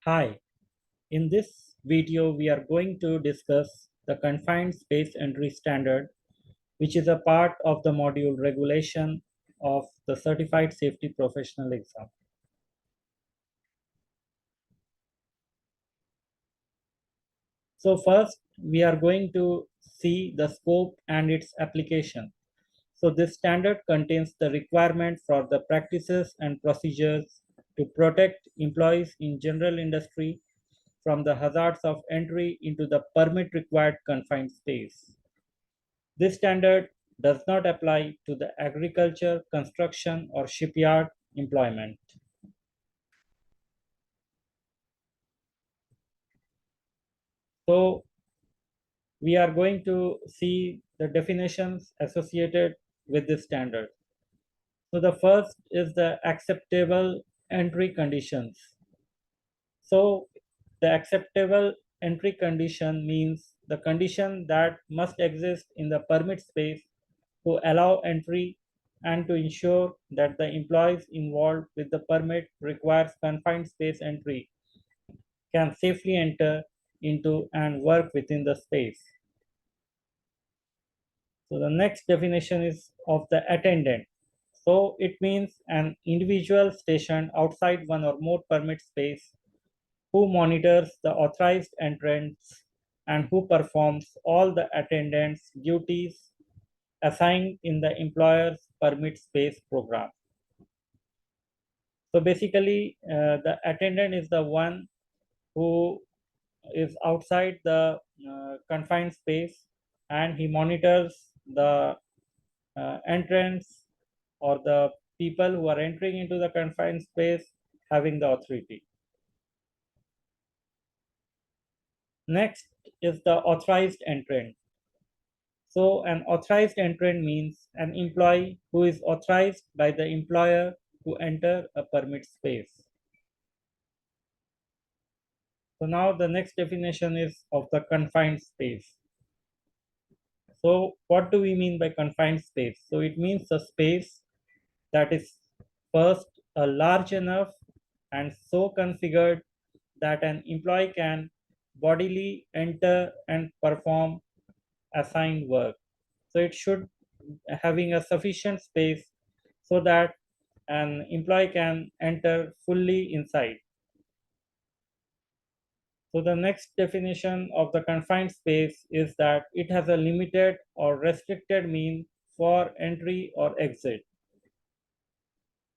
Hi, in this video we are going to discuss the Confined Space Entry Standard, which is a part of the module regulation of the Certified Safety Professional exam. So first we are going to see the scope and its application. So this standard contains the requirement for the practices and procedures to protect employees in general industry from the hazards of entry into the permit required confined space. This standard does not apply to the agriculture, construction, or shipyard employment. So, we are going to see the definitions associated with this standard. So, the first is the acceptable entry conditions. So, the acceptable entry condition means the condition that must exist in the permit space to allow entry and to ensure that the employees involved with the permit requires confined space entry can safely enter into and work within the space. So the next definition is of the attendant. So it means an individual stationed outside one or more permit space who monitors the authorized entrants and who performs all the attendance duties assigned in the employer's permit space program. So basically, the attendant is the one who is outside the confined space and he monitors the entrance or the people who are entering into the confined space having the authority. Next is the authorized entrant. So an authorized entrant means an employee who is authorized by the employer to enter a permit space. So now the next definition is of the confined space. So what do we mean by confined space? So it means a space that is first large enough and so configured that an employee can bodily enter and perform assigned work. So it should having a sufficient space so that an employee can enter fully inside. So the next definition of the confined space is that it has a limited or restricted mean for entry or exit.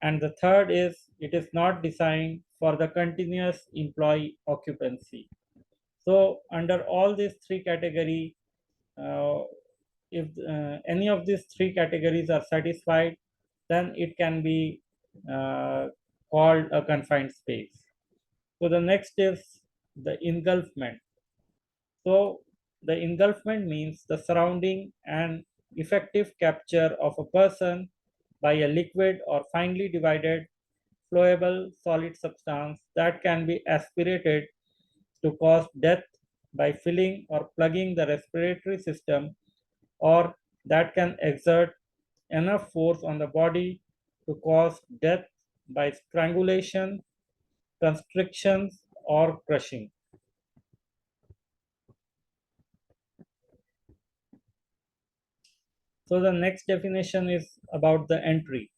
And the third is it is not designed for the continuous employee occupancy. So under all these three categories, uh, if any of these three categories are satisfied, then it can be uh, called a confined space. So the next is the engulfment. So the engulfment means the surrounding and effective capture of a person by a liquid or finely divided flowable solid substance that can be aspirated to cause death by filling or plugging the respiratory system, or that can exert enough force on the body to cause death by strangulation, constrictions, or crushing. So the next definition is about the entry.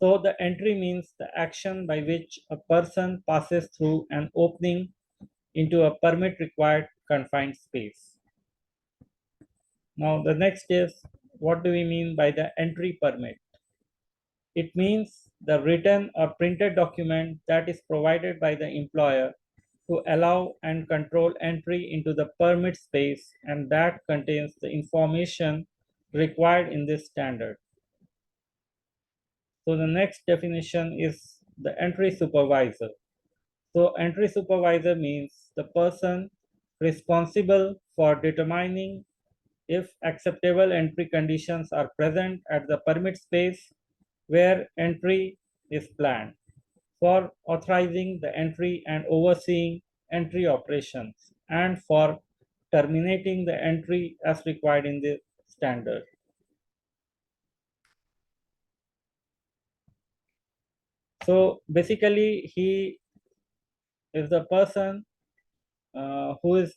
So the entry means the action by which a person passes through an opening into a permit required confined space. Now the next is what do we mean by the entry permit? It means the written or printed document that is provided by the employer to allow and control entry into the permit space and that contains the information required in this standard. So the next definition is the entry supervisor. So entry supervisor means the person responsible for determining if acceptable entry conditions are present at the permit space where entry is planned, for authorizing the entry and overseeing entry operations, and for terminating the entry as required in the standard. So basically, he is the person who is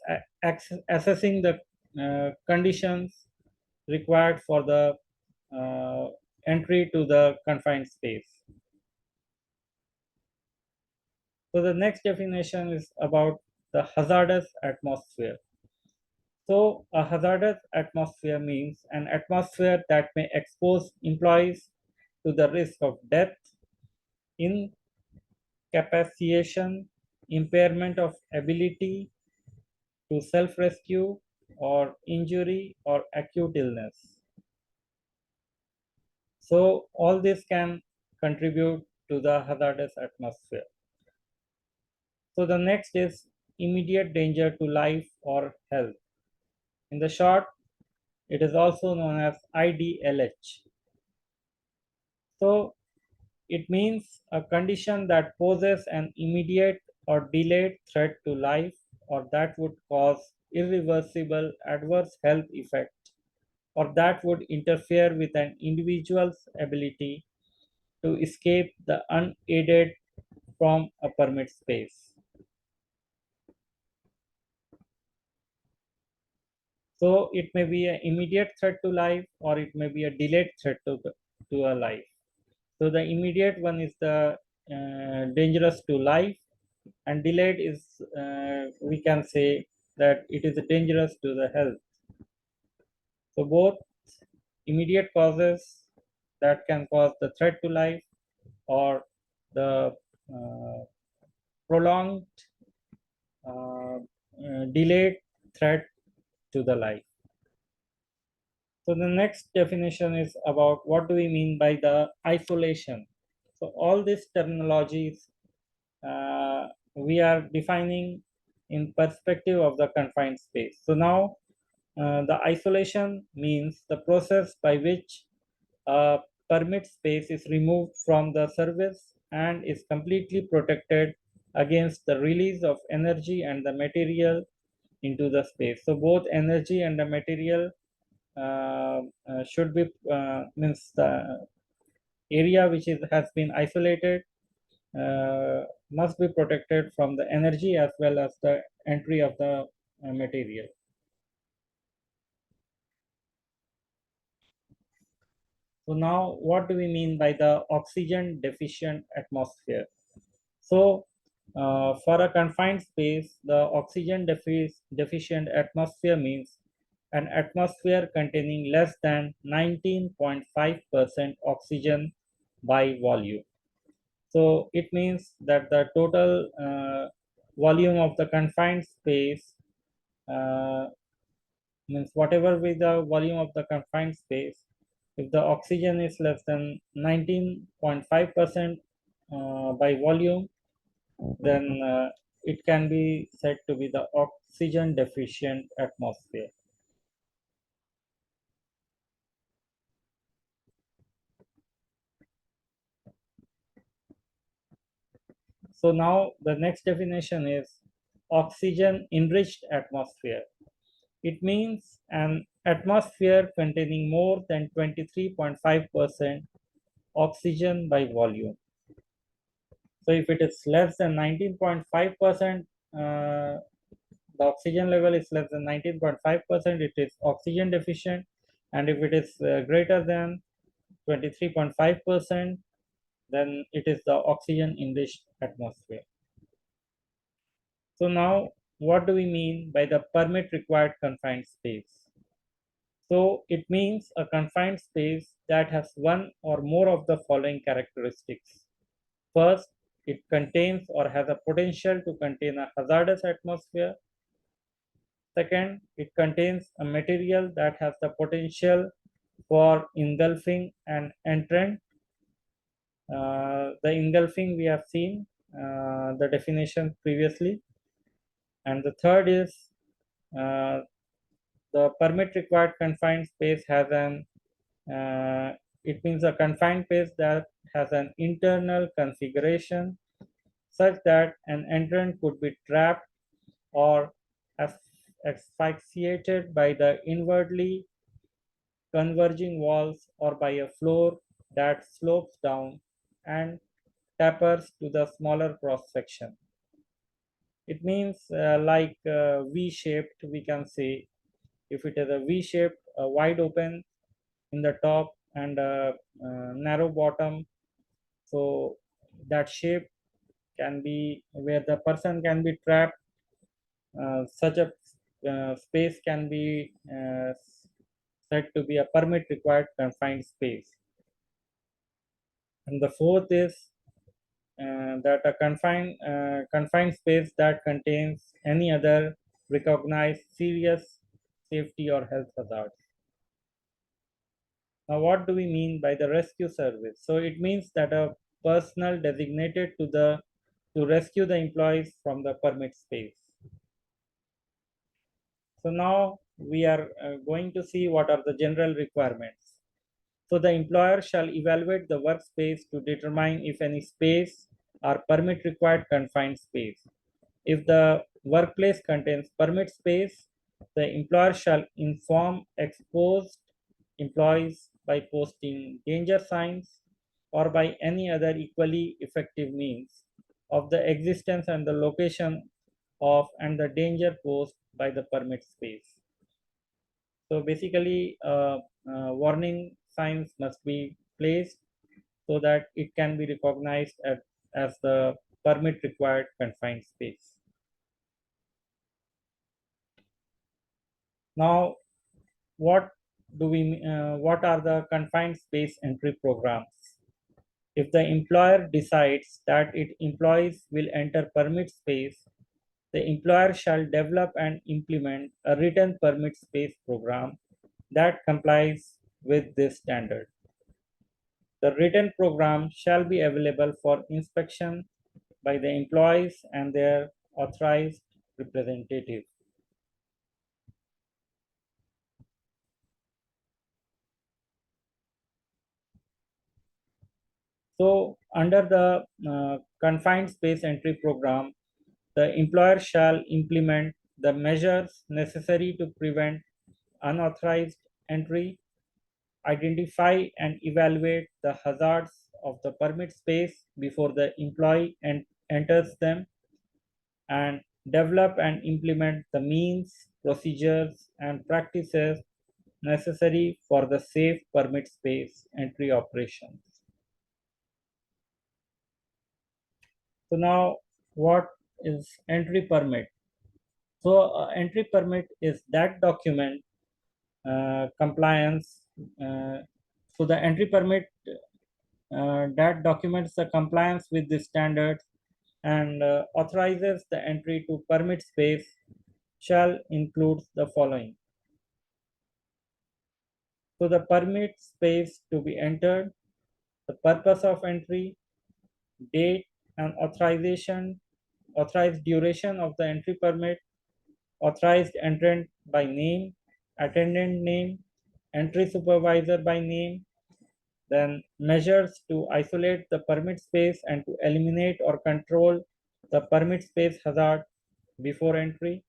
assessing the conditions required for the uh, entry to the confined space. So the next definition is about the hazardous atmosphere. So a hazardous atmosphere means an atmosphere that may expose employees to the risk of death, incapacitation, impairment of ability to self-rescue, or injury or acute illness. So all this can contribute to the hazardous atmosphere. So the next is immediate danger to life or health. In the short, it is also known as IDLH. So it means a condition that poses an immediate or delayed threat to life or that would cause irreversible adverse health effect or that would interfere with an individual's ability to escape the unaided from a permit space. So it may be an immediate threat to life or it may be a delayed threat to a life. So the immediate one is the dangerous to life, and delayed is we can say that it is dangerous to the health. So both immediate causes that can cause the threat to life or the uh, prolonged delayed threat to the life. So the next definition is about what do we mean by the isolation. So all these terminologies we are defining in perspective of the confined space. So now the isolation means the process by which a permit space is removed from the service and is completely protected against the release of energy and the material into the space. So both energy and the material should be means the area which has been isolated must be protected from the energy as well as the entry of the material. So now what do we mean by the oxygen deficient atmosphere? So for a confined space, the oxygen deficient atmosphere means an atmosphere containing less than 19.5% oxygen by volume. So it means that the total volume of the confined space uh, means whatever be the volume of the confined space, if the oxygen is less than 19.5% by volume, then it can be said to be the oxygen deficient atmosphere. So now the next definition is oxygen enriched atmosphere. It means an atmosphere containing more than 23.5% oxygen by volume. So if it is less than 19.5%, the oxygen level is less than 19.5%, it is oxygen deficient. And if it is greater than 23.5%, then it is the oxygen enriched atmosphere. So now, what do we mean by the permit required confined space? So it means a confined space that has one or more of the following characteristics. First, it contains or has a potential to contain a hazardous atmosphere. Second, it contains a material that has the potential for engulfing an entrant. The engulfing we have seen the definition previously. And the third is uh, the permit required confined space has an it means a confined space that has an internal configuration such that an entrant could be trapped or asphyxiated by the inwardly converging walls or by a floor that slopes down and tapers to the smaller cross section. It means like V-shaped, we can say. If it is a V-shaped, wide open in the top and a narrow bottom, so that shape can be where the person can be trapped. Such a space can be said to be a permit required confined space. And the fourth is that a confined space that contains any other recognized serious safety or health hazards. Now, what do we mean by the rescue service? So it means that a personnel designated to rescue the employees from the permit space. So now we are going to see what are the general requirements. So the employer shall evaluate the workspace to determine if any space or permit required confined space. If the workplace contains permit space, the employer shall inform exposed employees by posting danger signs or by any other equally effective means of the existence and the location of and the danger posed by the permit space. So basically, warning signs must be placed so that it can be recognized as the permit required confined space. Now, what what are the confined space entry programs? If the employer decides that its employees will enter permit space, the employer shall develop and implement a written permit space program that complies with this standard. The written program shall be available for inspection by the employees and their authorized representative. So, under the confined space entry program, the employer shall implement the measures necessary to prevent unauthorized entry, identify and evaluate the hazards of the permit space before the employee enters them, and develop and implement the means, procedures, and practices necessary for the safe permit space entry operations. So now, what is entry permit? So entry permit is that document compliance. Uh, so the entry permit that documents the compliance with the standards and authorizes the entry to permit space shall include the following. So the permit space to be entered, the purpose of entry, date and authorized duration of the entry permit, authorized entrant by name, attendant name, entry supervisor by name, then measures to isolate the permit space and to eliminate or control the permit space hazard before entry,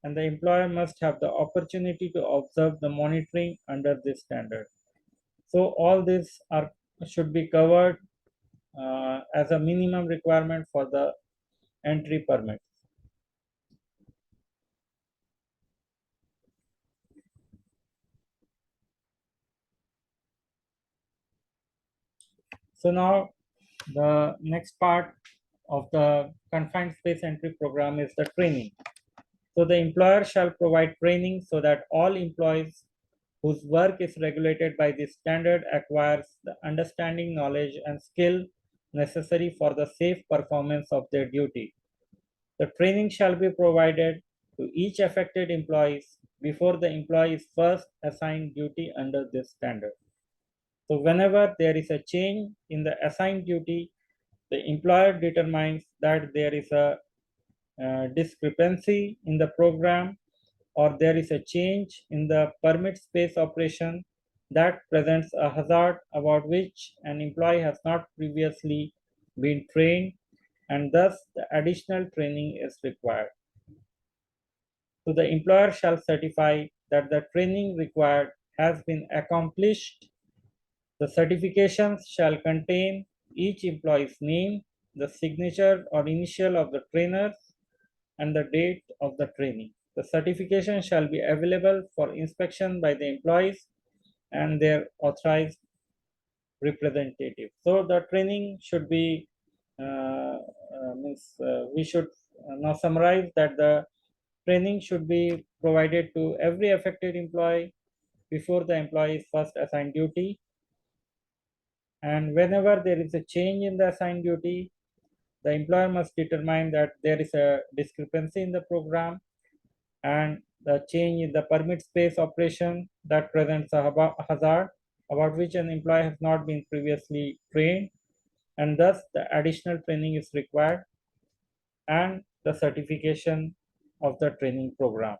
and the employer must have the opportunity to observe the monitoring under this standard. So all these are should be covered as a minimum requirement for the entry permit. So now the next part of the confined space entry program is the training. So the employer shall provide training so that all employees whose work is regulated by this standard acquires the understanding, knowledge, and skill necessary for the safe performance of their duty. The training shall be provided to each affected employees before the employee is first assigned duty under this standard. So whenever there is a change in the assigned duty, the employer determines that there is a discrepancy in the program or there is a change in the permit space operation that presents a hazard about which an employee has not previously been trained, and thus the additional training is required. So the employer shall certify that the training required has been accomplished. The certifications shall contain each employee's name, the signature or initial of the trainer, and the date of the training. The certification shall be available for inspection by the employees and their authorized representative. So the training should be we should now summarize that the training should be provided to every affected employee before the employee is first assigned duty, and whenever there is a change in the assigned duty, the employer must determine that there is a discrepancy in the program and the change in the permit space operation that presents a hazard about which an employee has not been previously trained, and thus the additional training is required, and the certification of the training program.